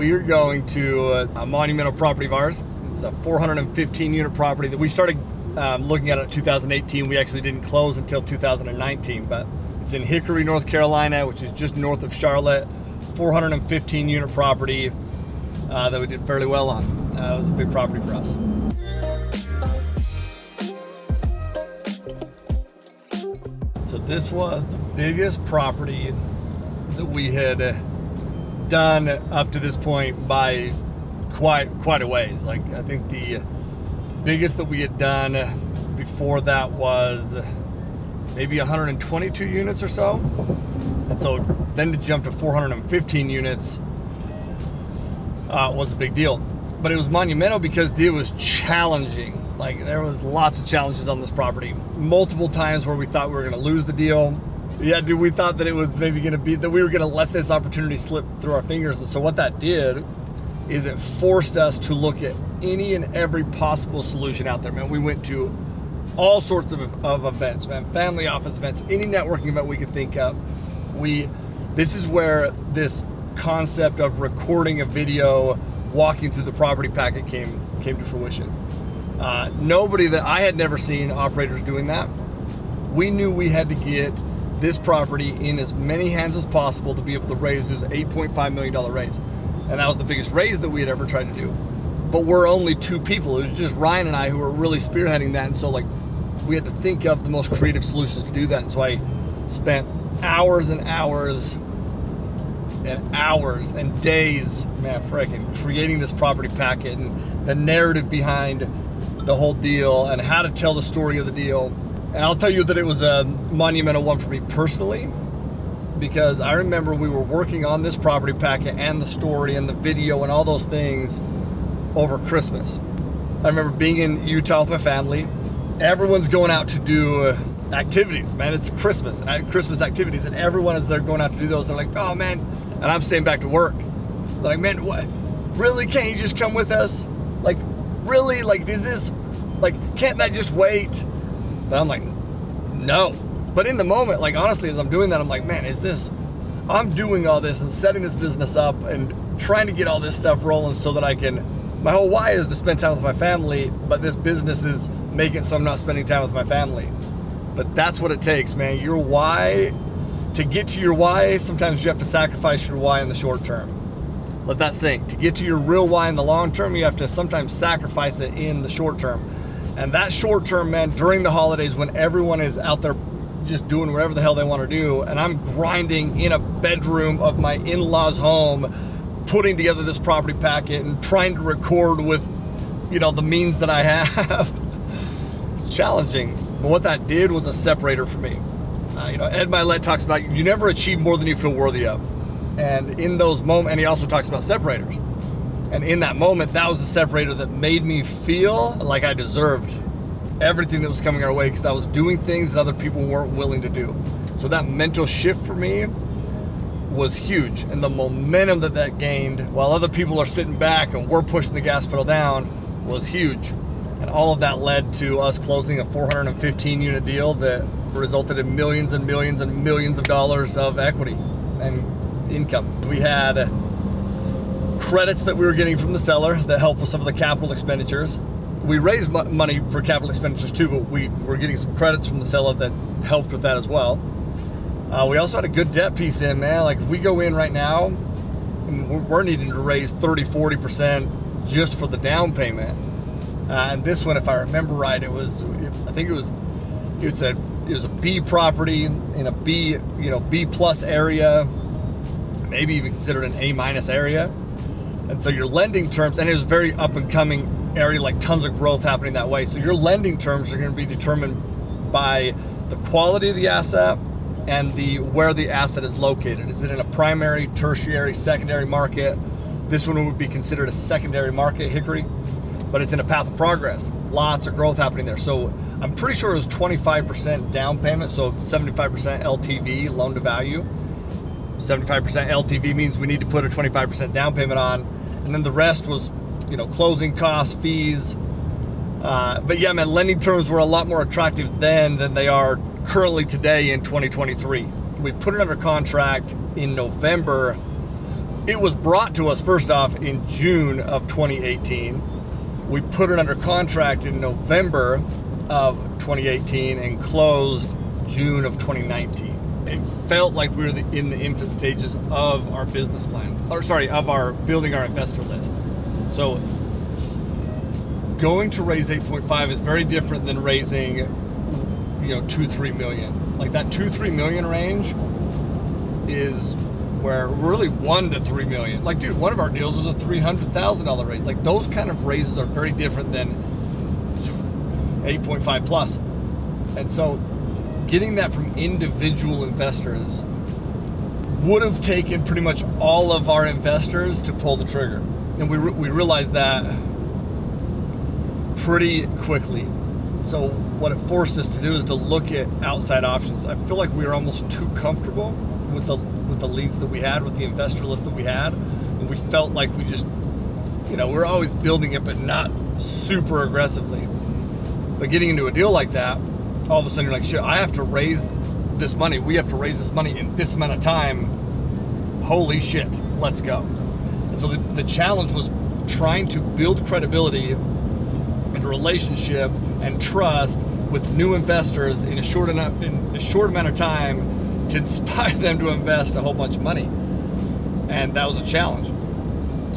we are going to a monumental property of ours. It's a 415 unit property that we started looking at it in 2018. We actually didn't close until 2019, but it's in Hickory, North Carolina, which is just north of Charlotte. 415 unit property that we did fairly well on. It was a big property for us. So this was the biggest property that we had done up to this point by quite a ways. Like, I think the biggest that we had done before that was maybe 122 units or so. And so then to jump to 415 units was a big deal. But it was monumental because it was challenging. Like, there was lots of challenges on this property. Multiple times where we thought we were going to lose the deal. Yeah, dude, we thought that it was maybe going to be, that we were going to let this opportunity slip through our fingers. And so what that did is it forced us to look at any and every possible solution out there, man. We went to all sorts of events, man. Family office events, any networking event we could think of. This is where this concept of recording a video walking through the property packet came to fruition. Nobody that I had never seen operators doing that. We knew we had to get this property in as many hands as possible to be able to raise. It was an $8.5 million raise. And that was the biggest raise that we had ever tried to do. But we're only two people. It was just Ryan and I who were really spearheading that. And so, like, we had to think of the most creative solutions to do that. And so I spent hours and hours and hours and days, man, frickin' creating this property packet and the narrative behind the whole deal and how to tell the story of the deal. And I'll tell you that it was a monumental one for me personally, because I remember we were working on this property packet and the story and the video and all those things over Christmas. I remember being in Utah with my family. Everyone's going out to do activities, man. It's Christmas activities, and everyone is there going out to do those. They're like, oh man, and I'm staying back to work. They're like, man, what? Really? Can't you just come with us? Like, really? Like, is this, like, can't that just wait? And I'm like, no. But in the moment, like, honestly, as I'm doing that, I'm like, man, I'm doing all this and setting this business up and trying to get all this stuff rolling so that I can, my whole why is to spend time with my family, but this business is making it so I'm not spending time with my family. But that's what it takes, man. Your why, to get to your why, sometimes you have to sacrifice your why in the short term. Let that sink. To get to your real why in the long term, you have to sometimes sacrifice it in the short term. And that short term, man, during the holidays when everyone is out there just doing whatever the hell they want to do, and I'm grinding in a bedroom of my in-laws' home, putting together this property packet and trying to record with, the means that I have. It's challenging. But what that did was a separator for me. Ed Milet talks about you never achieve more than you feel worthy of. And in those moments, and he also talks about separators. And in that moment, that was a separator that made me feel like I deserved everything that was coming our way, because I was doing things that other people weren't willing to do. So that mental shift for me was huge. And the momentum that gained while other people are sitting back and we're pushing the gas pedal down was huge. And all of that led to us closing a 415 unit deal that resulted in millions and millions and millions of dollars of equity and income. We had credits that we were getting from the seller that helped with some of the capital expenditures. We raised money for capital expenditures too, but we were getting some credits from the seller that helped with that as well. We also had a good debt piece in, man. Like, if we go in right now, and we're needing to raise 30-40% just for the down payment. And this one, if I remember right, it was a B property in a B, B plus area, maybe even considered an A minus area. And so your lending terms, and it was very up and coming area, like tons of growth happening that way. So your lending terms are going to be determined by the quality of the asset and where the asset is located. Is it in a primary, tertiary, secondary market? This one would be considered a secondary market, Hickory, but it's in a path of progress. Lots of growth happening there. So I'm pretty sure it was 25% down payment, so 75% LTV, loan to value. 75% LTV means we need to put a 25% down payment on, and then the rest was, closing costs, fees. But yeah, man, lending terms were a lot more attractive then than they are currently today in 2023. We put it under contract in November it was brought to us first off in June of 2018. We put it under contract in November of 2018 and closed June of 2019. It felt like we were in the infant stages of our business plan, of our building our investor list. So going to raise 8.5 is very different than raising, 2-3 million. Like that 2-3 million range is where really 1 to 3 million. Like, dude, one of our deals was a $300,000 raise. Like, those kind of raises are very different than 8.5 plus. And so getting that from individual investors would have taken pretty much all of our investors to pull the trigger. And we realized that pretty quickly. So what it forced us to do is to look at outside options. I feel like we were almost too comfortable with the leads that we had, with the investor list that we had, and we felt like we just, we're always building it, but not super aggressively. But getting into a deal like that, all of a sudden you're like, shit, I have to raise this money. We have to raise this money in this amount of time. Holy shit, let's go. And so the challenge was trying to build credibility and relationship and trust with new investors in a short amount of time to inspire them to invest a whole bunch of money. And that was a challenge.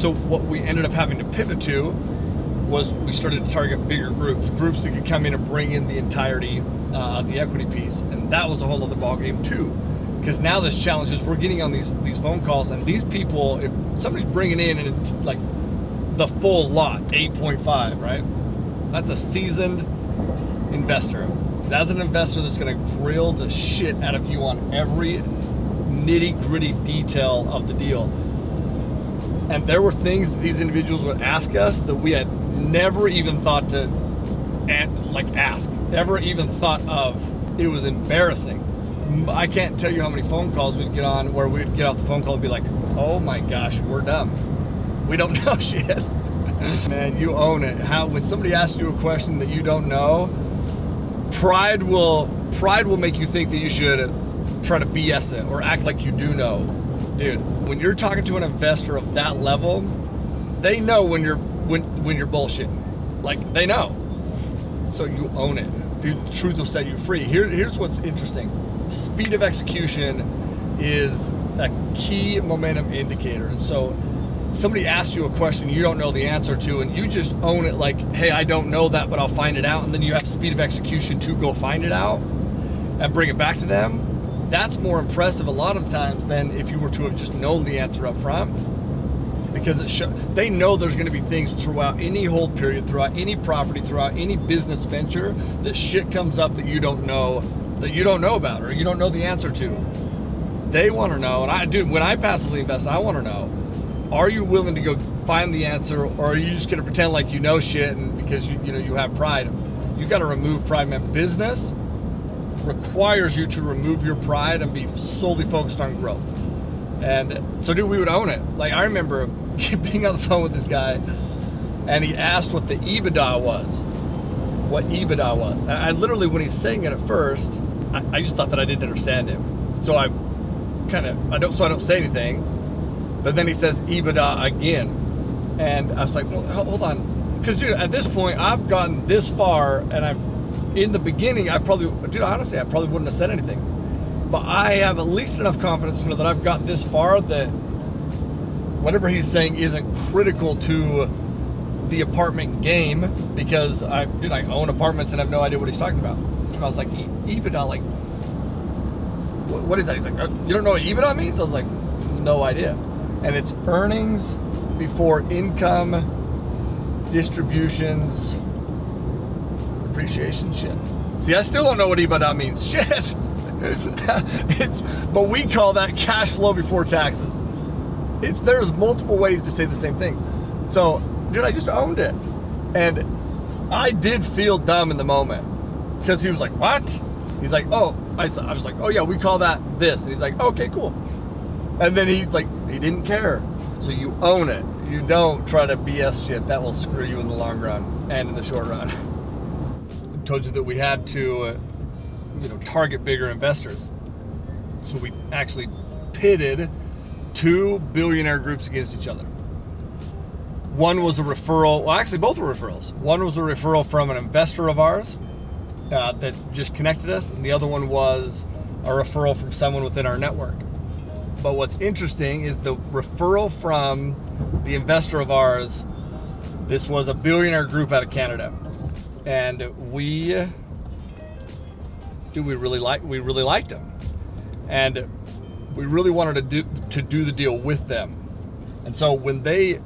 So what we ended up having to pivot to was we started to target bigger groups that could come in and bring in the entirety of the equity piece. And that was a whole other ballgame too. Because now this challenge is we're getting on these phone calls, and these people, if somebody's bringing in and it's like the full lot, 8.5, right? That's a seasoned investor. That's an investor that's going to grill the shit out of you on every nitty-gritty detail of the deal. And there were things that these individuals would ask us that we had never even thought to ask, never even thought of. It was embarrassing. I can't tell you how many phone calls we'd get on where we'd get off the phone call and be like, oh my gosh, we're dumb. We don't know shit. Man, you own it. When somebody asks you a question that you don't know, pride will make you think that you should try to BS it or act like you do know. Dude, when you're talking to an investor of that level, they know when you're bullshitting. Like, they know. So you own it. Dude, the truth will set you free. Here's what's interesting. Speed of execution is a key momentum indicator. And so somebody asks you a question you don't know the answer to, and you just own it like, hey, I don't know that, but I'll find it out. And then you have speed of execution to go find it out and bring it back to them. That's more impressive a lot of times than if you were to have just known the answer up front, because they know there's going to be things throughout any hold period, throughout any property, throughout any business venture, that shit comes up that you don't know about or you don't know the answer to. They want to know, and when I passively invest, I want to know, are you willing to go find the answer, or are you just going to pretend like you know shit and because you have pride? You got to remove pride, man. Business requires you to remove your pride and be solely focused on growth. And so, dude, we would own it. Like, I remember being on the phone with this guy, and he asked what the EBITDA was. And I literally, when he's saying it at first, I just thought that I didn't understand him. So I don't say anything. But then he says EBITDA again. And I was like, well, hold on. Because, dude, at this point, I've gotten this far, and in the beginning, honestly, I probably wouldn't have said anything. But I have at least enough confidence to know that I've got this far that whatever he's saying isn't critical to the apartment game, because I own apartments and I have no idea what he's talking about. And I was like, EBITDA, like, what is that? He's like, you don't know what EBITDA means? I was like, no idea. And it's earnings before income, distributions, depreciation, shit. See, I still don't know what EBITDA means. Shit. But we call that cash flow before taxes. There's multiple ways to say the same things. So, dude, I just owned it. And I did feel dumb in the moment, because he was like, what? He's like, oh, I was like, oh yeah, we call that this. And he's like, okay, cool. And then he didn't care. So you own it. You don't try to BS shit. That will screw you in the long run and in the short run. I told you that we had to target bigger investors. So we actually pitted two billionaire groups against each other. One was a referral, well, actually both were referrals. One was a referral from an investor of ours that just connected us, and the other one was a referral from someone within our network. But what's interesting is the referral from the investor of ours, this was a billionaire group out of Canada. And we really liked them. And we really wanted to do the deal with them. And so when they,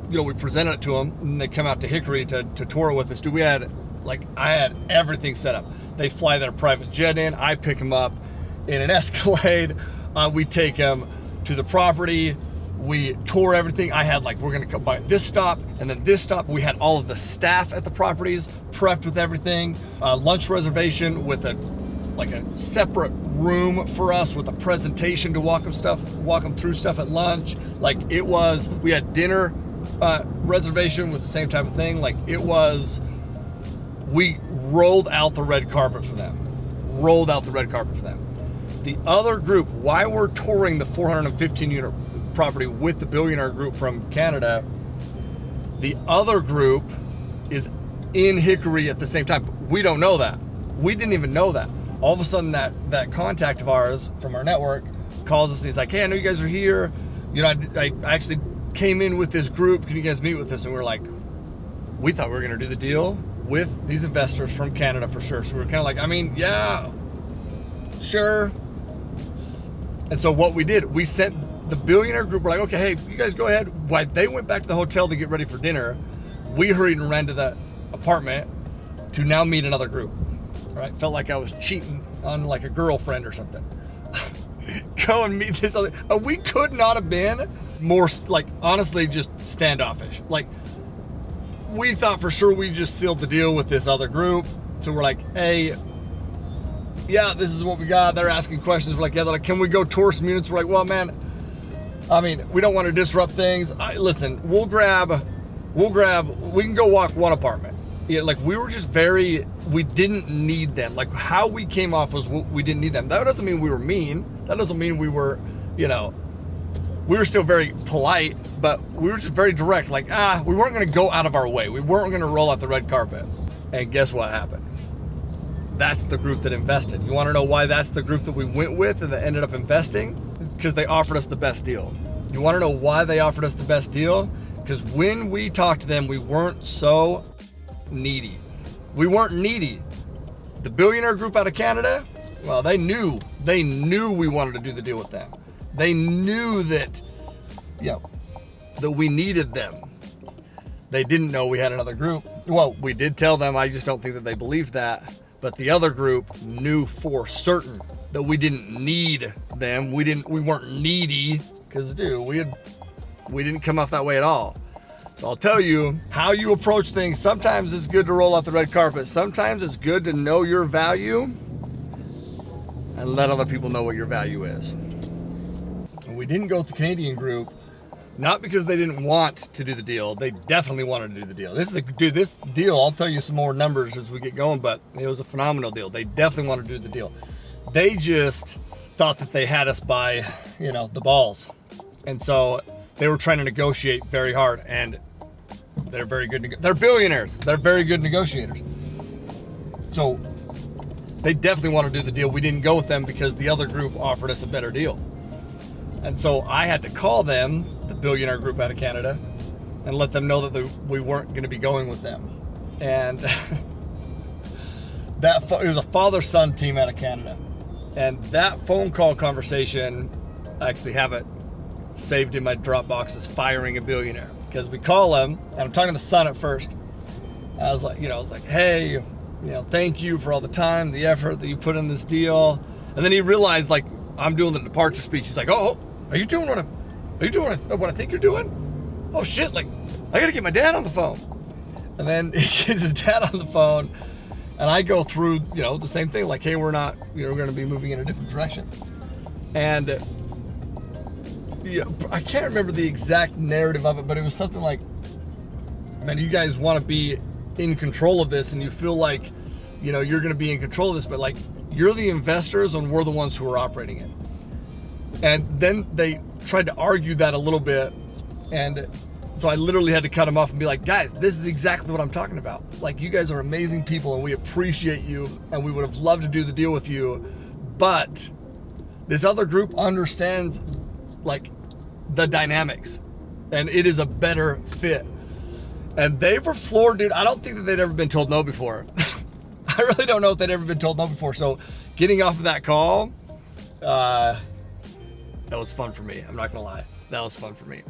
we presented it to them, and they come out to Hickory to tour it with us. I had everything set up. They fly their private jet in. I pick them up in an Escalade. We take them to the property. We tour everything. I had we're gonna come by this stop and then this stop. We had all of the staff at the properties prepped with everything. Lunch reservation with a separate room for us with a presentation to walk them through stuff at lunch. We had dinner reservation with the same type of thing. We rolled out the red carpet for them. The other group, why we're touring the 415 unit property with the billionaire group from Canada, the other group is in Hickory at the same time. We don't know that. We didn't even know that. All of a sudden that contact of ours from our network calls us and he's like, hey, I know you guys are here. I actually came in with this group. Can you guys meet with us? And we're like, we thought we were going to do the deal with these investors from Canada for sure. So we were kind of yeah, sure. And so what we did, we sent the billionaire group, we're like, okay, hey, you guys go ahead. While they went back to the hotel to get ready for dinner, we hurried and ran to the apartment to now meet another group. Right? Felt like I was cheating on a girlfriend or something. Go and meet this other. We could not have been more honestly just standoffish. We thought for sure we just sealed the deal with this other group. So we're like, hey, yeah, this is what we got. They're asking questions. We're like, yeah, they're like, can we go tour some units? We're like, well, man, we don't want to disrupt things. Listen, we can go walk one apartment. Yeah, we were just we didn't need them. How we came off was we didn't need them. That doesn't mean we were mean. That doesn't mean we were, we were still very polite, but we were just very direct. We weren't going to go out of our way. We weren't going to roll out the red carpet. And guess what happened? That's the group that invested. You want to know why that's the group that we went with and that ended up investing? Because they offered us the best deal. You want to know why they offered us the best deal? Because when we talked to them, we weren't so needy. We weren't needy. The billionaire group out of Canada, well, they knew we wanted to do the deal with them. They knew that we needed them. They didn't know we had another group. Well, we did tell them. I just don't think that they believed that. But the other group knew for certain that we didn't need them. We weren't needy because, we didn't come off that way at all. So I'll tell you how you approach things. Sometimes it's good to roll out the red carpet. Sometimes it's good to know your value and let other people know what your value is. And we didn't go with the Canadian group, not because they didn't want to do the deal. They definitely wanted to do the deal. This deal, I'll tell you some more numbers as we get going, but it was a phenomenal deal. They definitely wanted to do the deal. They just thought that they had us by, the balls. And so they were trying to negotiate very hard, and they're very good. They're billionaires. They're very good negotiators. So they definitely want to do the deal. We didn't go with them because the other group offered us a better deal. And so I had to call them, the billionaire group out of Canada, and let them know that we weren't going to be going with them. And it was a father-son team out of Canada. And that phone call conversation, I actually have it saved in my Dropbox as firing a billionaire. Because we call him, and I'm talking to the son at first. I was like, hey, thank you for all the time, the effort that you put in this deal. And then he realized, I'm doing the departure speech. He's like, oh, are you doing what I think you're doing? Oh shit, I gotta get my dad on the phone. And then he gets his dad on the phone, and I go through, the same thing, hey, we're not, we're gonna be moving in a different direction. And I can't remember the exact narrative of it, but it was something like, man, you guys want to be in control of this, and you feel like, you're going to be in control of this, but you're the investors and we're the ones who are operating it. And then tried to argue that a little bit, and so I literally had to cut him off and be like, guys, this is exactly what I'm talking about. Like, you guys are amazing people and we appreciate you and we would have loved to do the deal with you, but this other group understands like the dynamics and it is a better fit. And they were floored, dude. I don't think that they'd ever been told no before. I really don't know if they'd ever been told no before. So getting off of that call, that was fun for me. I'm not gonna lie, that was fun for me.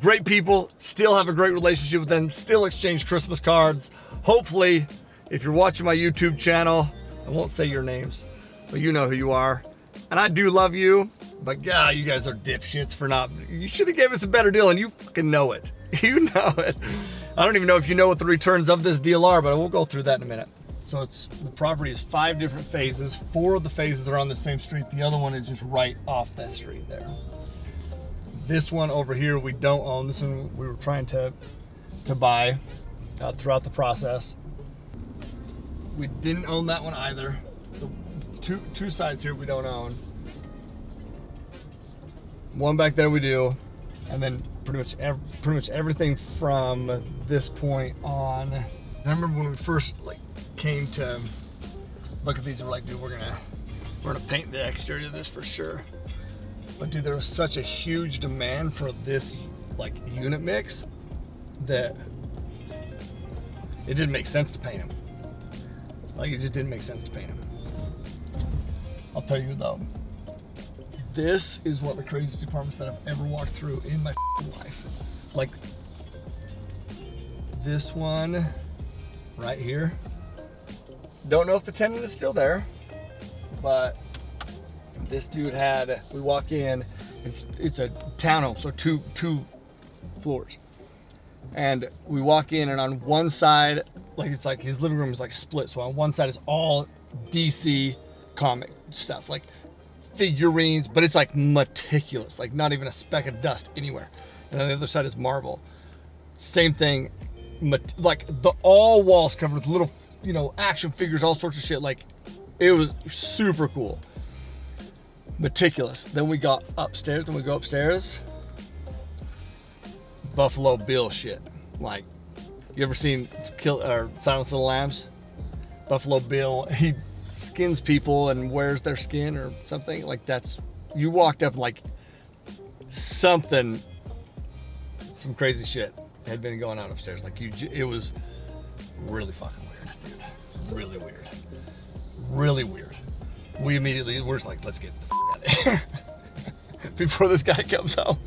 Great people, still have a great relationship with them, still exchange Christmas cards. Hopefully, if you're watching my YouTube channel, I won't say your names, but you know who you are. And I do love you, but God, you guys are dipshits for not, you should have gave us a better deal and you fucking know it. You know it. I don't even know if you know what the returns of this deal are, but we'll go through that in a minute. So the property is 5 different phases. 4 of the phases are on the same street. The other one is just right off that street there. This one over here we don't own. This one we were trying to buy throughout the process. We didn't own that one either. The two sides here we don't own. One back there we do, and then pretty much everything from this point on. I remember when we first came to look at these, we're like, dude, we're gonna paint the exterior of this for sure. But dude, there was such a huge demand for this unit mix that it didn't make sense to paint them. It just didn't make sense to paint them. I'll tell you though, this is one of the craziest apartments that I've ever walked through in my life. Like this one right here. Don't know if the tenant is still there, but this dude had, we walk in, it's a townhome, so two floors. And we walk in, and on one side, it's like his living room is split. So on one side is all DC comic stuff, figurines, but it's meticulous, not even a speck of dust anywhere. And on the other side is marble. Same thing, all walls covered with little, action figures, all sorts of shit. It was super cool. Meticulous. Then we got upstairs. Buffalo Bill shit. You ever seen Silence of the Lambs? Buffalo Bill, he skins people and wears their skin or something. That's, you walked up some crazy shit had been going on upstairs. It was really fucking weird, dude. Really weird. We immediately, we're just let's get the out of here before this guy comes home.